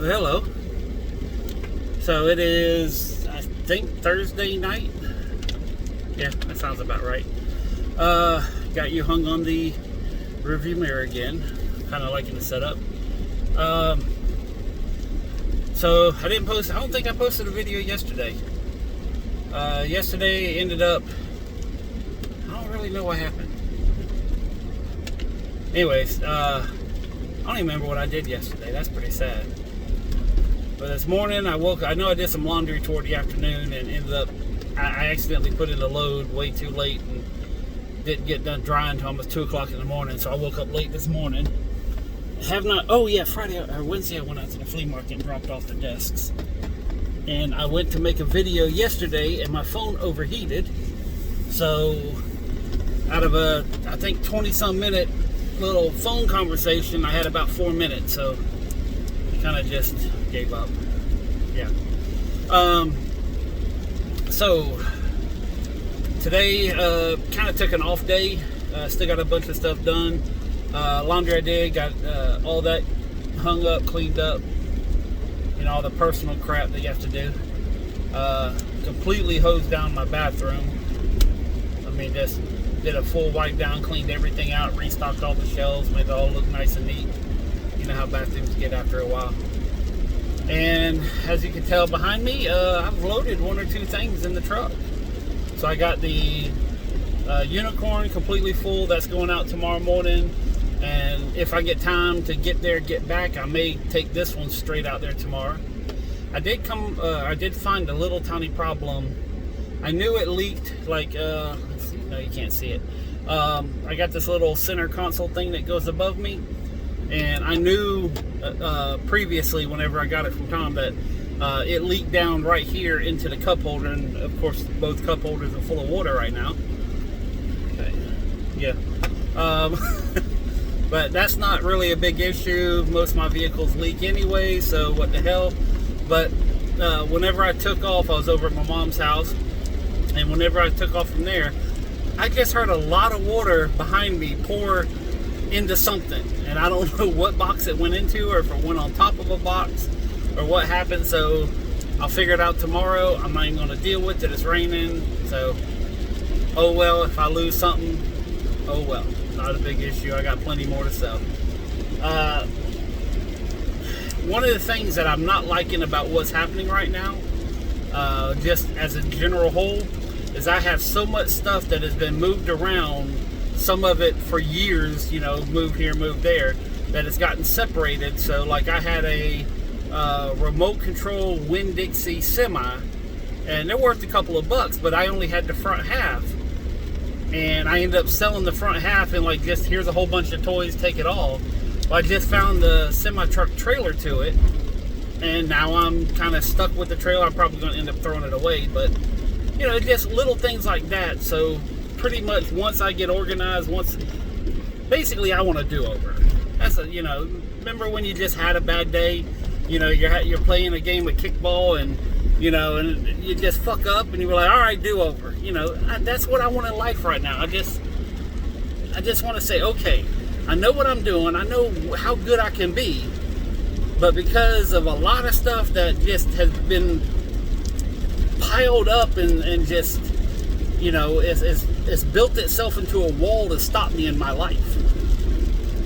Hello. So it is, I think, Thursday night. Yeah, that sounds about right. Got you hung on the rearview mirror again. Kind of liking the setup. So I didn't post. I don't think I posted a video yesterday. Yesterday ended up. I don't really know what happened. Anyways, I don't even remember what I did yesterday. That's pretty sad. But this morning I woke up. I know I did some laundry toward the afternoon and ended up. I accidentally put in a load way too late and didn't get done drying until almost 2 o'clock in the morning. So I woke up late this morning. Have not. Oh yeah, Friday or Wednesday I went out to the flea market and dropped off the desks. And I went to make a video yesterday and my phone overheated. So out of a, I think 20-some minute little phone conversation, I had about 4 minutes. So I kind of just gave up. Yeah. So today kind of took an off day. Still got a bunch of stuff done. Laundry I did, got all that hung up, cleaned up, you know, all the personal crap that you have to do. Completely hosed down my bathroom. I mean, just did a full wipe down, cleaned everything out, restocked all the shelves, made it all look nice and neat. You know how bathrooms get after a while. And as you can tell behind me, I've loaded 1 or 2 things in the truck. So I got the unicorn completely full. That's going out tomorrow morning. And if I get time to get there, get back, I may take this one straight out there tomorrow. I did find a little tiny problem. I knew it leaked, like, let's see, no, you can't see it. I got this little center console thing that goes above me. And I knew previously, whenever I got it from Tom, that it leaked down right here into the cup holder. And of course, both cup holders are full of water right now. Okay. Yeah. But that's not really a big issue. Most of my vehicles leak anyway, so what the hell. But whenever I took off, I was over at my mom's house. And whenever I took off from there, I just heard a lot of water behind me pour into something. And I don't know what box it went into, or if it went on top of a box, or what happened. So I'll figure it out tomorrow. I'm not even going to deal with it. It's raining. So, oh well, if I lose something, oh well. Not a big issue. I got plenty more to sell. One of the things that I'm not liking about what's happening right now, just as a general whole, is I have so much stuff that has been moved around, some of it for years, you know, move here, move there, that has gotten separated. So like I had a remote control Winn-Dixie semi, and they're worth a couple of bucks, but I only had the front half. And I ended up selling the front half and like, just here's a whole bunch of toys, take it all. Well, I just found the semi-truck trailer to it, and now I'm kind of stuck with the trailer. I'm probably going to end up throwing it away, but you know, just little things like that. So pretty much once I get organized, basically I want to do over. That's a, you know, remember when you just had a bad day? You know, you're playing a game of kickball and you know, and you just fuck up and you're like, all right, do over. You know, that's what I want in life right now. I just want to say, okay, I know what I'm doing. I know how good I can be. But because of a lot of stuff that just has been piled up and just, you know, it's built itself into a wall to stop me in my life.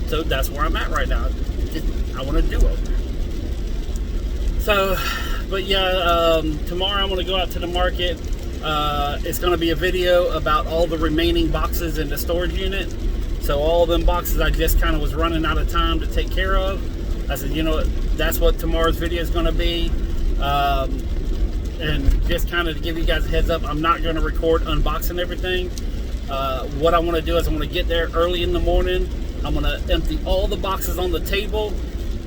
So that's where I'm at right now. I want to do over. So, but yeah, tomorrow I'm going to go out to the market. It's going to be a video about all the remaining boxes in the storage unit. So all them boxes I just kind of was running out of time to take care of. I said, you know what, that's what tomorrow's video is going to be. And just kind of to give you guys a heads up, I'm not going to record unboxing everything. What I want to do is I'm going to get there early in the morning. I'm going to empty all the boxes on the table.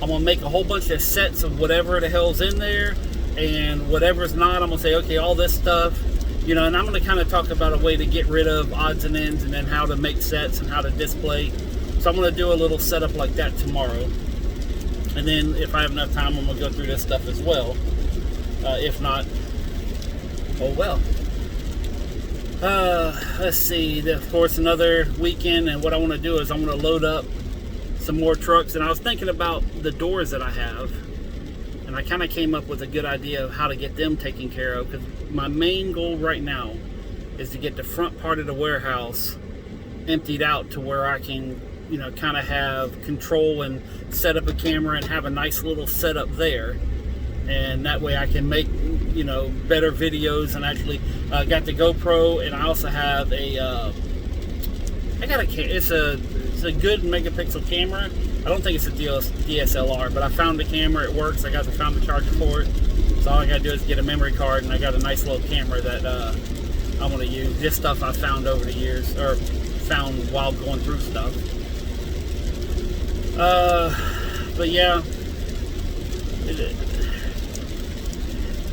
I'm going to make a whole bunch of sets of whatever the hell's in there. And whatever's not, I'm going to say, okay, all this stuff, you know, and I'm going to kind of talk about a way to get rid of odds and ends and then how to make sets and how to display. So I'm going to do a little setup like that tomorrow. And then if I have enough time, I'm going to go through this stuff as well. If not, oh well. Let's see, of course, another weekend, and what I want to do is I'm going to load up some more trucks. And I was thinking about the doors that I have, And I kind of came up with a good idea of how to get them taken care of, because my main goal right now is to get the front part of the warehouse emptied out to where I can, you know, kind of have control and set up a camera and have a nice little setup there. And that way I can make, you know, better videos. And actually got the GoPro, and I also have a it's a good megapixel camera. I don't think it's a DSLR, but I found the camera, it works. I found the charger for it. So all I gotta do is get a memory card, and I got a nice little camera that I want to use. This stuff I found over the years, or found while going through stuff. But yeah,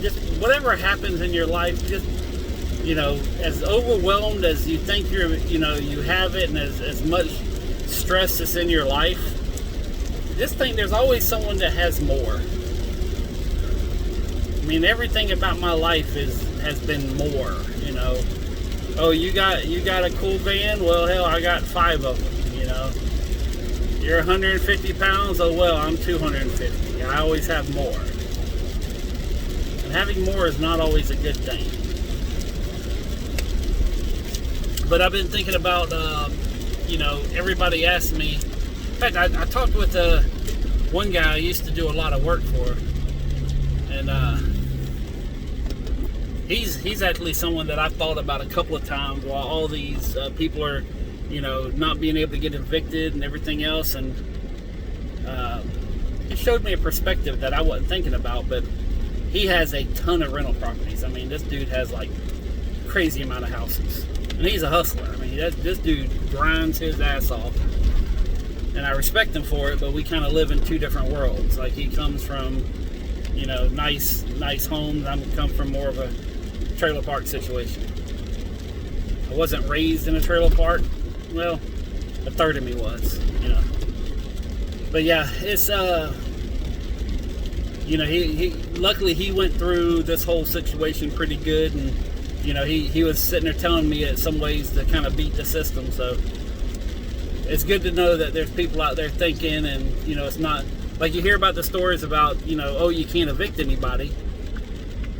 just whatever happens in your life, just, you know, as overwhelmed as you think you have it, and as much stress that's in your life, just think there's always someone that has more. I mean, everything about my life has been more, you know. Oh, you got a cool van? Well, hell, I got 5 of them, you know. You're 150 pounds? Oh, well, I'm 250. I always have more. And having more is not always a good thing. But I've been thinking about, you know, everybody asks me. In fact, I talked with one guy I used to do a lot of work for, and he's actually someone that I've thought about a couple of times while all these people are, you know, not being able to get evicted and everything else, and it showed me a perspective that I wasn't thinking about. But he has a ton of rental properties. I mean, this dude has like crazy amount of houses, and he's a hustler. I mean, this dude grinds his ass off. And I respect him for it, but we kind of live in two different worlds. Like, he comes from, you know, nice homes. I come from more of a trailer park situation. I wasn't raised in a trailer park. Well, a third of me was, you know. But yeah, it's, you know, he luckily he went through this whole situation pretty good. And, you know, he was sitting there telling me in some ways to kind of beat the system. So it's good to know that there's people out there thinking, and, you know, it's not like you hear about the stories about, you know, oh, you can't evict anybody.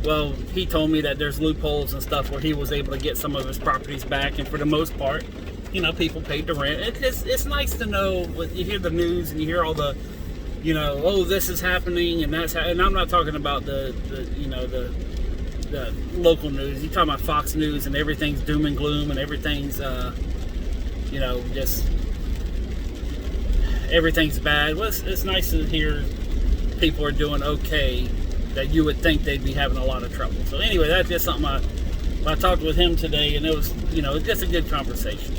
Well, he told me that there's loopholes and stuff where he was able to get some of his properties back, and for the most part, you know, people paid the rent. It's nice to know when you hear the news and you hear all the, you know, oh, this is happening and that's and I'm not talking about the you know, the local news. You're talking about Fox News and everything's doom and gloom and everything's you know, just everything's bad. Well, it's nice to hear people are doing okay, that you would think they'd be having a lot of trouble. So anyway, that's just something I talked with him today, and it was, you know, just a good conversation.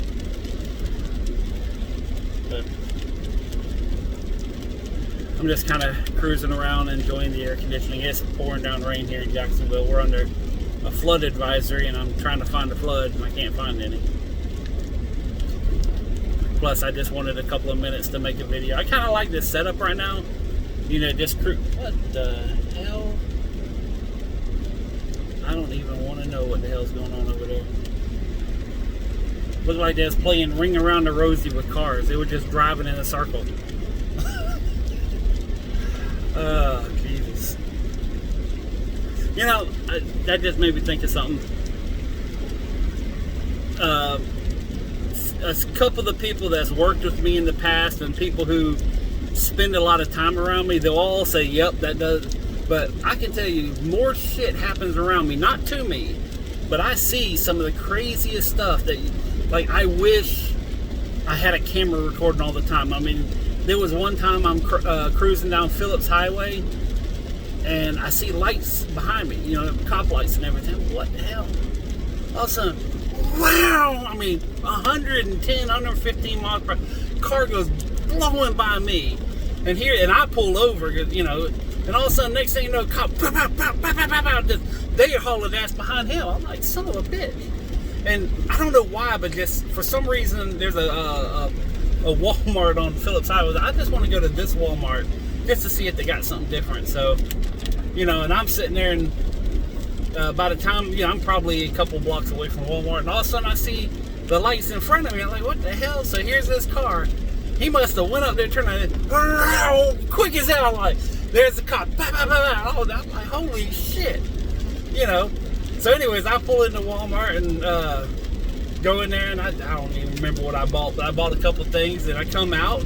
But I'm just kind of cruising around, enjoying the air conditioning. It's pouring down rain here in Jacksonville. We're under a flood advisory, and I'm trying to find a flood, and I can't find any. Plus, I just wanted a couple of minutes to make a video. I kind of like this setup right now. You know, just what the hell? I don't even want to know what the hell's going on over there. Looked like they was playing Ring Around the Rosie with cars. They were just driving in a circle. Oh, Jesus. You know, that just made me think of something. A couple of the people that's worked with me in the past and people who spend a lot of time around me, they'll all say, yep, that does. But I can tell you, more shit happens around me, not to me, but I see some of the craziest stuff that, like, I wish I had a camera recording all the time. I mean, there was one time I'm cruising down Phillips Highway, and I see lights behind me, you know, cop lights and everything. What the hell? All of a sudden, wow! I mean, 110, 115 miles per hour. Car goes blowing by me. And I pull over, you know, and all of a sudden, next thing you know, cop, pow, pow, pow, pow, pow, pow, pow, they are hauling ass behind him. I'm like, son of a bitch. And I don't know why, but just for some reason, there's a Walmart on Phillips Highway. I just want to go to this Walmart just to see if they got something different. So, you know, and I'm sitting there, and by the time, you know, I'm probably a couple blocks away from Walmart, and all of a sudden I see the lights in front of me. I'm like, what the hell? So here's this car. He must have went up there, turned on it, quick as hell. I'm like, there's the cop. Bah, bah, bah, bah. Oh, I'm like, holy shit. You know. So anyways, I pull into Walmart and go in there, and I don't even remember what I bought, but I bought a couple things, and I come out,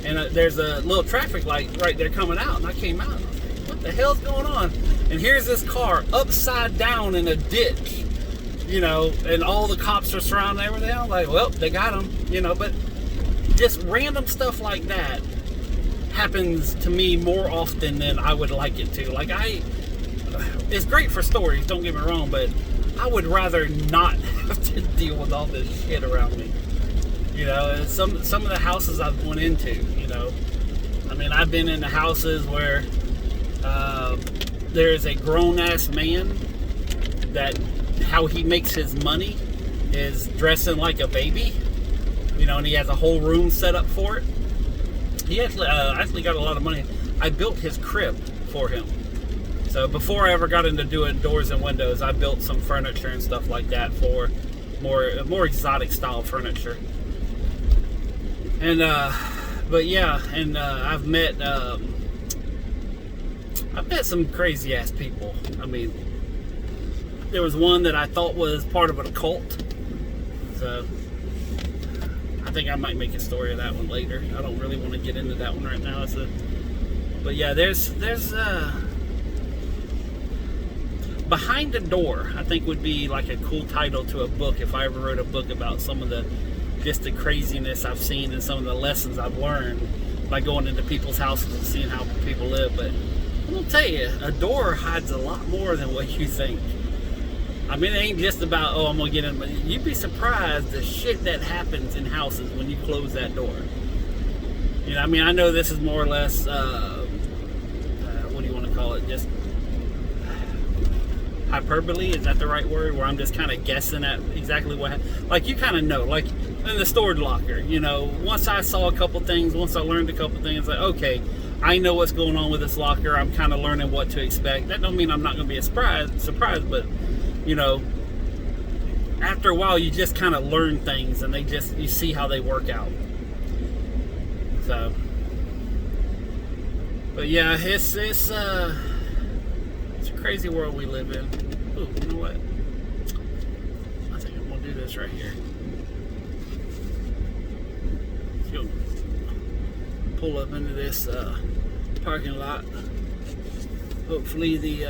and there's a little traffic light right there coming out, and I came out, and I was like, what the hell's going on? And here's this car upside down in a ditch, you know, and all the cops are surrounding everything. I'm like, well, they got him, you know. But just random stuff like that happens to me more often than I would like it to. Like, it's great for stories, don't get me wrong, but I would rather not have to deal with all this shit around me. You know, and some of the houses I've went into, you know, I mean, I've been in the houses where there's a grown-ass man that how he makes his money is dressing like a baby, you know, and he has a whole room set up for it. He actually got a lot of money. I built his crib for him. So before I ever got into doing doors and windows, I built some furniture and stuff like that for more exotic style furniture. And but yeah, and I've met some crazy ass people. I mean, there was one that I thought was part of a cult. So I think I might make a story of that one later. I don't really want to get into that one right now. But yeah, there's Behind the Door, I think would be like a cool title to a book if I ever wrote a book about some of the craziness I've seen and some of the lessons I've learned by going into people's houses and seeing how people live. But I'm gonna tell you, a door hides a lot more than what you think. I mean, it ain't just about, oh, I'm gonna get in, but you'd be surprised the shit that happens in houses when you close that door. You know, I mean, I know this is more or less, what do you want to call it? Just hyperbole, is that the right word? Where I'm just kind of guessing at exactly what happened. Like, you kind of know, like in the stored locker, you know, once I saw a couple things, once I learned a couple things, like, okay, I know what's going on with this locker. I'm kind of learning what to expect. That don't mean I'm not going to be surprised, but, you know, after a while, you just kind of learn things, and you see how they work out. So, but yeah, it's a crazy world we live in. Ooh, you know what? I think I'm gonna do this right here. Let's go pull up into this parking lot. Hopefully the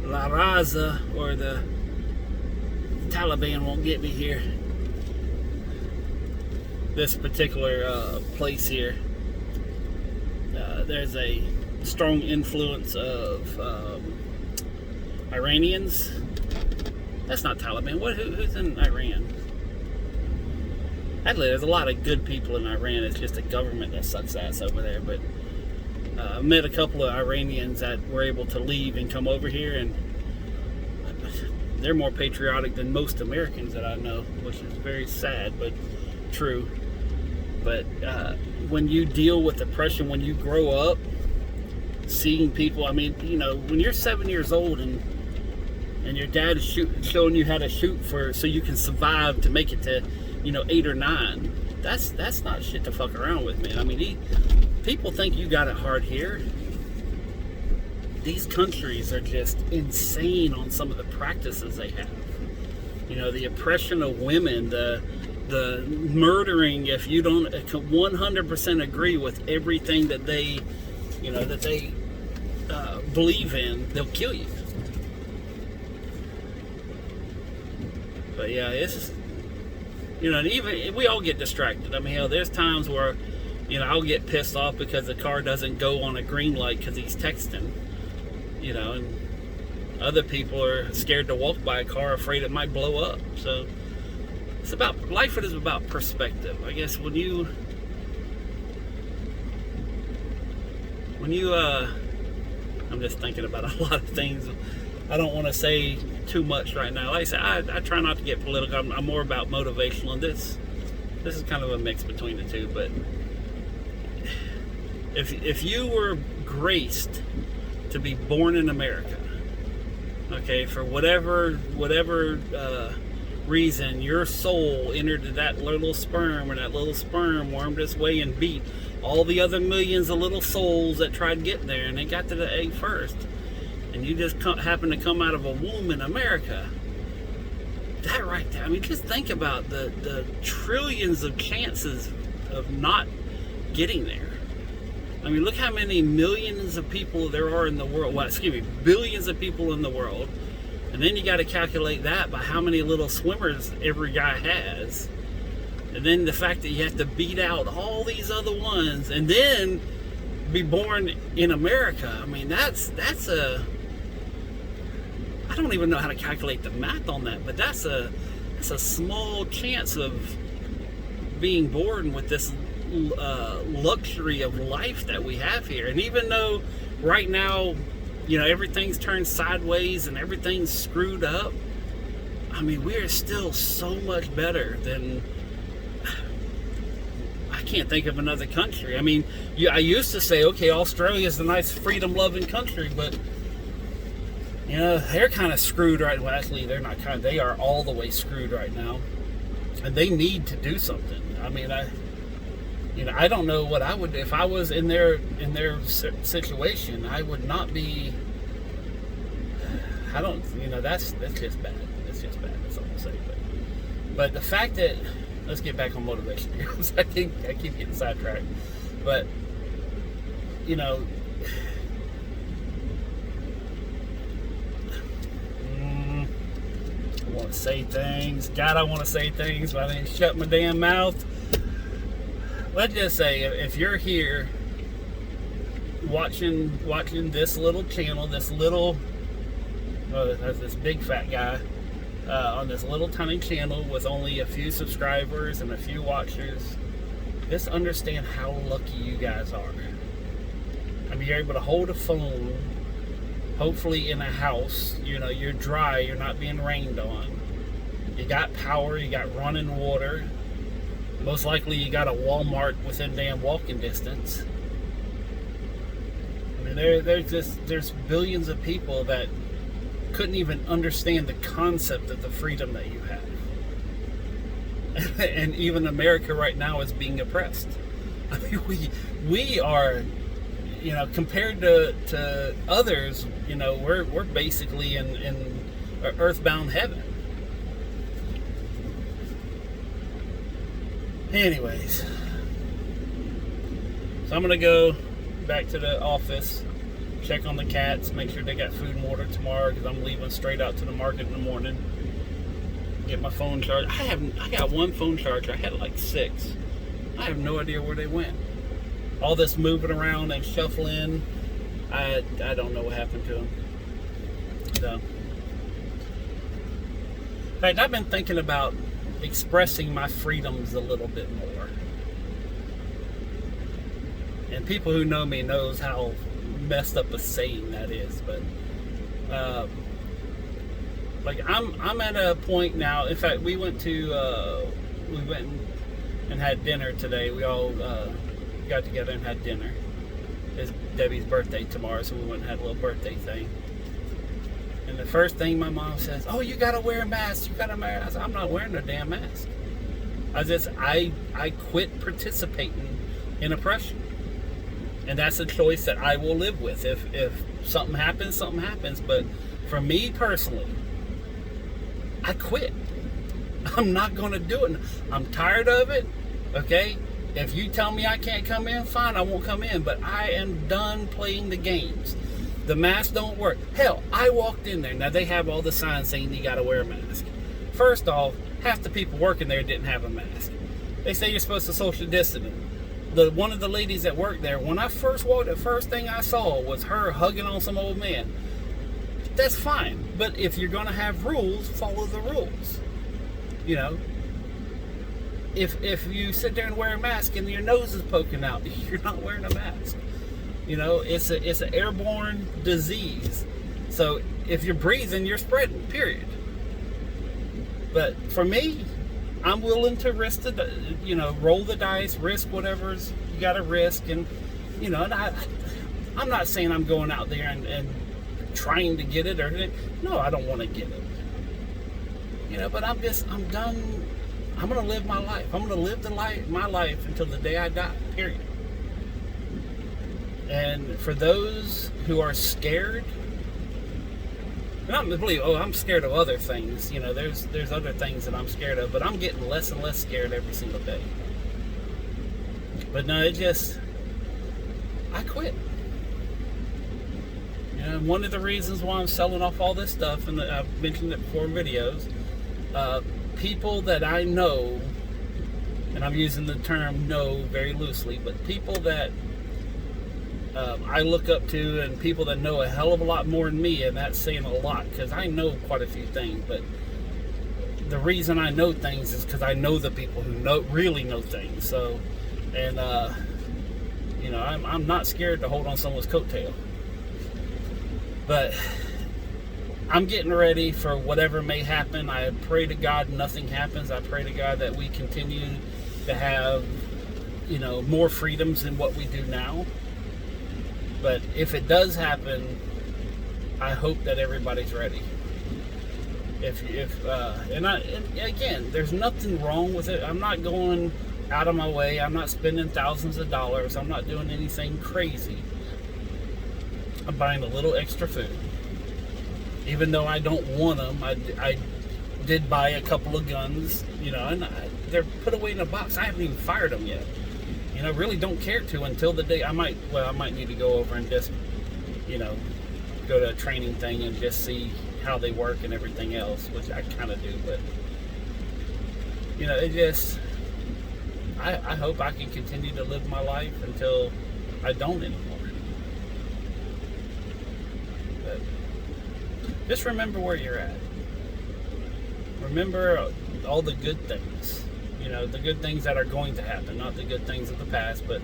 La Raza or the Taliban won't get me here. This particular place here, there's a strong influence of Iranians. That's not Taliban. Who's in Iran? Actually, there's a lot of good people in Iran. It's just the government that sucks ass over there. But I met a couple of Iranians that were able to leave and come over here, and they're more patriotic than most Americans that I know, which is very sad, but true. But when you deal with oppression, when you grow up, seeing people, I mean, you know, when you're 7 years old and your dad is showing you how to shoot so you can survive to make it to, you know, 8 or 9, that's not shit to fuck around with, man. I mean, people think you got it hard here. These countries are just insane on some of the practices they have. You know, the oppression of women, the murdering if you don't 100% agree with everything that they, you know, that they believe in, they'll kill you. But yeah, it's, you know, even we all get distracted. I mean, hell, there's times where, you know, I'll get pissed off because the car doesn't go on a green light because he's texting, you know, and other people are scared to walk by a car, afraid it might blow up. So it's about, life is about perspective. I guess when you I'm just thinking about a lot of things. I don't want to say too much right now. Like I said, I try not to get political. I'm more about motivational, and this is kind of a mix between the two. But if you were graced to be born in America, okay, for whatever reason, your soul entered that little sperm, and that little sperm wormed its way and beat all the other millions of little souls that tried getting there, and they got to the egg first. And you just happen to come out of a womb in America. That right there, I mean, just think about the trillions of chances of not getting there. I mean, look how many millions of people there are in the world. Well, excuse me, billions of people in the world. And then you got to calculate that by how many little swimmers every guy has. And then the fact that you have to beat out all these other ones and then be born in America. I mean, that's a... I don't even know how to calculate the math on that, but that's a small chance of being born with this luxury of life that we have here. And even though right now, you know, everything's turned sideways and everything's screwed up, I mean, we are still so much better than... I can't think of another country. I mean, I used to say, okay, Australia's a nice freedom-loving country, but you know, they're kind of screwed right. Well, actually, they're not kind of. They are all the way screwed right now, and they need to do something. I mean, I don't know what I would if I was in their situation. I would not be. I don't. You know, that's just bad. It's just bad. That's all I'll say. But the fact that, let's get back on motivation here. I keep getting sidetracked. But you know. I want to say things. God, I want to say things, but I didn't shut my damn mouth. Let's just say, if you're here watching this little channel, this little, this big fat guy on this little tiny channel with only a few subscribers and a few watchers, just understand how lucky you guys are. I mean, you're able to hold a phone, hopefully in a house, you know, you're dry, you're not being rained on. You got power, you got running water. Most likely you got a Walmart within damn walking distance. I mean, there's billions of people that couldn't even understand the concept of the freedom that you have. And even America right now is being oppressed. I mean, we are, you know, compared to others, you know, we're basically in earthbound heaven. Anyways, so I'm gonna go back to the office, check on the cats, make sure they got food and water tomorrow, because I'm leaving straight out to the market in the morning. Get my phone charged. I got one phone charger. I had like 6. I have no idea where they went. All this moving around and shuffling, I don't know what happened to them. So, in fact, I've been thinking about expressing my freedoms a little bit more. And people who know me knows how messed up a saying that is. But like I'm at a point now. In fact, we went and had dinner today. We all got together and had dinner. It's Debbie's birthday tomorrow, so we went and had a little birthday thing. And the first thing my mom says, "Oh, you gotta wear a mask. You gotta wear." I said, "I'm not wearing a damn mask." I quit participating in oppression, and that's a choice that I will live with. If something happens, something happens. But for me personally, I quit. I'm not gonna do it. I'm tired of it. Okay. If you tell me I can't come in, fine, I won't come in. But I am done playing the games. The masks don't work. Hell, I walked in there. Now, they have all the signs saying you got to wear a mask. First off, half the people working there didn't have a mask. They say you're supposed to social distance. One of the ladies that worked there, when I first walked, the first thing I saw was her hugging on some old man. That's fine. But if you're going to have rules, follow the rules. You know, if you sit there and wear a mask and your nose is poking out, you're not wearing a mask. You know, it's an airborne disease. So if you're breathing, you're spreading, period. But for me, I'm willing to risk roll the dice, risk whatever's you got to risk. And, you know, and I'm not saying I'm going out there and trying to get it or anything. No, I don't want to get it. You know, but I'm done. I'm going to live my life. I'm going to live my life until the day I die, period. And for those who are scared, not to believe, oh, I'm scared of other things. You know, there's other things that I'm scared of, but I'm getting less and less scared every single day. But no, I quit. You know, one of the reasons why I'm selling off all this stuff, and I've mentioned it before in videos, people that I know, and I'm using the term know very loosely, but people that I look up to, and people that know a hell of a lot more than me, and that's saying a lot, because I know quite a few things, but the reason I know things is because I know the people who really know things. So, and you know, I'm not scared to hold on someone's coattail, but I'm getting ready for whatever may happen. I pray to God nothing happens. I pray to God that we continue to have, you know, more freedoms than what we do now. But if it does happen, I hope that everybody's ready. And again, there's nothing wrong with it. I'm not going out of my way. I'm not spending thousands of dollars. I'm not doing anything crazy. I'm buying a little extra food. Even though I don't want them, I did buy a couple of guns, you know, and they're put away in a box. I haven't even fired them yet. You know, really don't care to until the day I might need to go over and just, you know, go to a training thing and just see how they work and everything else, which I kind of do. But, you know, it just, I hope I can continue to live my life until I don't anymore. But just remember where you're at. Remember all the good things. You know, the good things that are going to happen, not the good things of the past, but,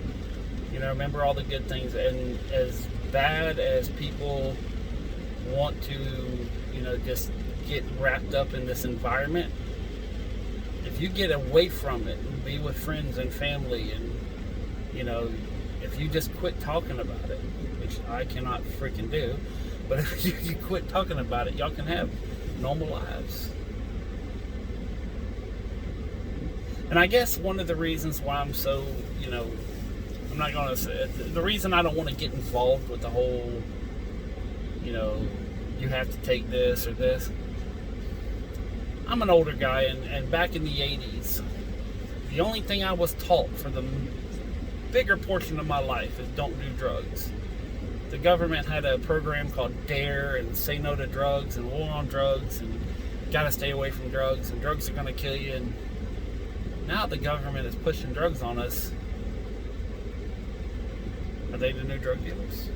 you know, remember all the good things. And as bad as people want to, you know, just get wrapped up in this environment, if you get away from it and be with friends and family, and, you know, if you just quit talking about it, which I cannot freaking do, but if you quit talking about it, y'all can have normal lives. And I guess one of the reasons why I'm so, you know, I'm not going to say it, the reason I don't want to get involved with the whole, you know, you have to take this or this. I'm an older guy, and back in the 80s, the only thing I was taught for the bigger portion of my life is don't do drugs. The government had a program called DARE, and Say No to Drugs, and War on Drugs, and gotta stay away from drugs, and drugs are going to kill you. And now the government is pushing drugs on us. Are they the new drug dealers?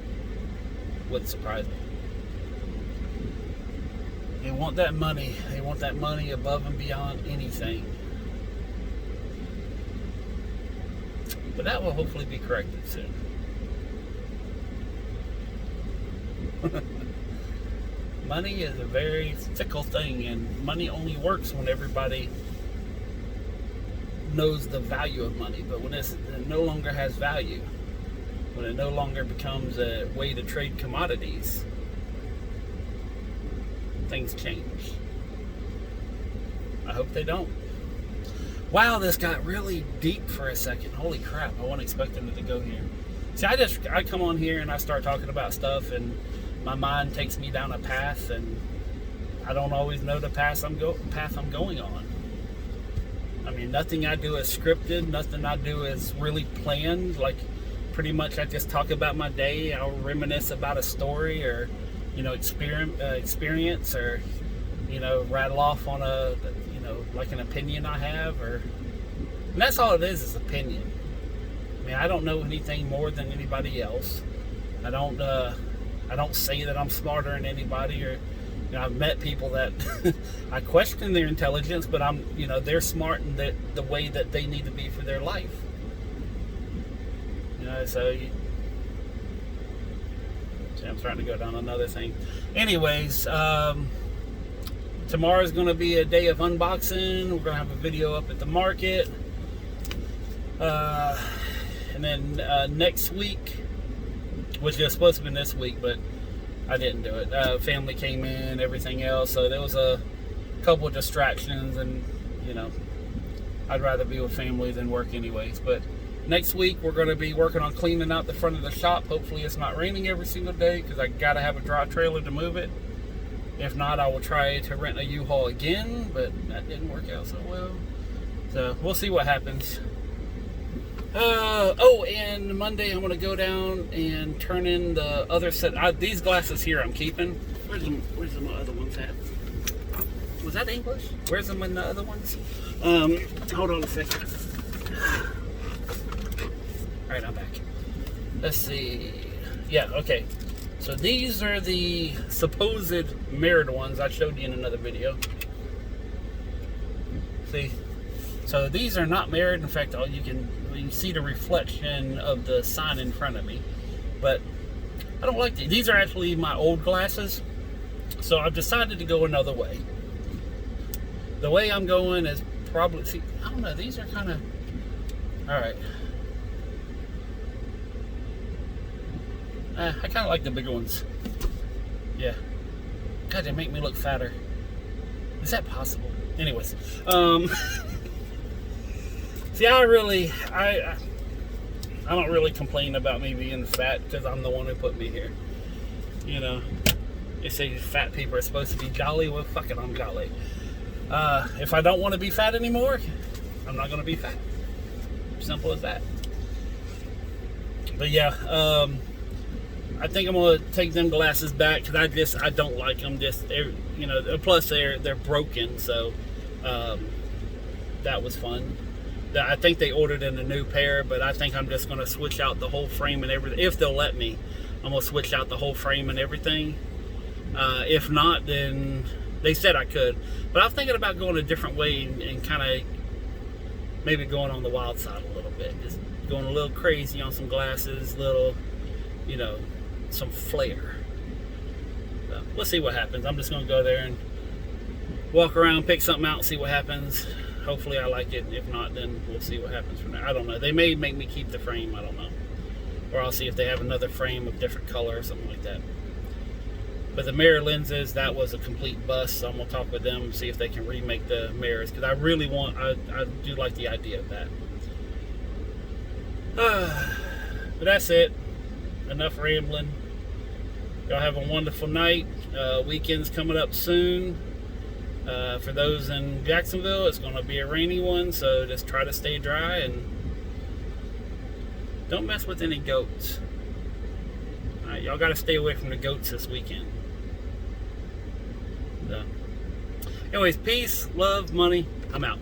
Wouldn't surprise me. They want that money. They want that money above and beyond anything. But that will hopefully be corrected soon. Money is a very fickle thing, and money only works when everybody knows the value of money. But when it no longer has value, when it no longer becomes a way to trade commodities, things change. I hope they don't. Wow, this got really deep for a second. Holy crap, I wasn't expecting it to go here. See, I come on here and I start talking about stuff, and my mind takes me down a path, and I don't always know the path I'm going on. I mean, nothing I do is scripted. Nothing I do is really planned. Like, pretty much I just talk about my day. I'll reminisce about a story, or, you know, experience, or, you know, rattle off on a, you know, like an opinion I have, or, and that's all it is opinion. I mean, I don't know anything more than anybody else. I don't say that I'm smarter than anybody, or, you know, I've met people that I question their intelligence, but you know, they're smart in the way that they need to be for their life. You know, so I'm trying to go down another thing. Anyways, tomorrow's going to be a day of unboxing. We're going to have a video up at the market. And then next week, which is supposed to be this week, but I didn't do it. Family came in, everything else, so there was a couple of distractions, and, you know, I'd rather be with family than work anyways. But Next week, we're going to be working on cleaning out the front of the shop. Hopefully it's not raining every single day, because I got to have a dry trailer to move it. If not, I will try to rent a U-Haul again, but that didn't work out so well. So we'll see what happens. Oh, and Monday I'm going to go down and turn in the other set. These glasses here I'm keeping. Where's the other ones at? Was that English? Where's the other ones? Hold on a second. Alright, I'm back. Let's see. Yeah, okay. So these are the supposed mirrored ones I showed you in another video. See? So these are not mirrored. In fact, you can see the reflection of the sign in front of me. But I don't like these. These are actually my old glasses. So I've decided to go another way. The way I'm going is probably... See, I don't know. These are kind of... Alright. I kind of like the bigger ones. Yeah. God, they make me look fatter. Is that possible? Anyways. See, I don't really complain about me being fat, because I'm the one who put me here. You know, they say fat people are supposed to be jolly. Well, fuck it, I'm jolly. If I don't want to be fat anymore, I'm not going to be fat. Simple as that. But yeah, I think I'm going to take them glasses back, because I don't like them. You know, plus they're broken, so that was fun. I think they ordered in a new pair, but I think I'm just going to switch out the whole frame and everything. If they'll let me, I'm going to switch out the whole frame and everything. If not, then they said I could. But I'm thinking about going a different way and kind of maybe going on the wild side a little bit. Just going a little crazy on some glasses, you know, some flair. So we'll see what happens. I'm just going to go there and walk around, pick something out, and see what happens. Hopefully I like it. If not, then we'll see what happens from there. I don't know. They may make me keep the frame. I don't know. Or I'll see if they have another frame of different color or something like that. But the mirror lenses, that was a complete bust. So I'm going to talk with them and see if they can remake the mirrors. Because I really want, I do like the idea of that. But that's it. Enough rambling. Y'all have a wonderful night. Weekend's coming up soon. For those in Jacksonville, it's going to be a rainy one, so just try to stay dry and don't mess with any goats. Alright, y'all got to stay away from the goats this weekend. So, anyways, peace, love, money. I'm out.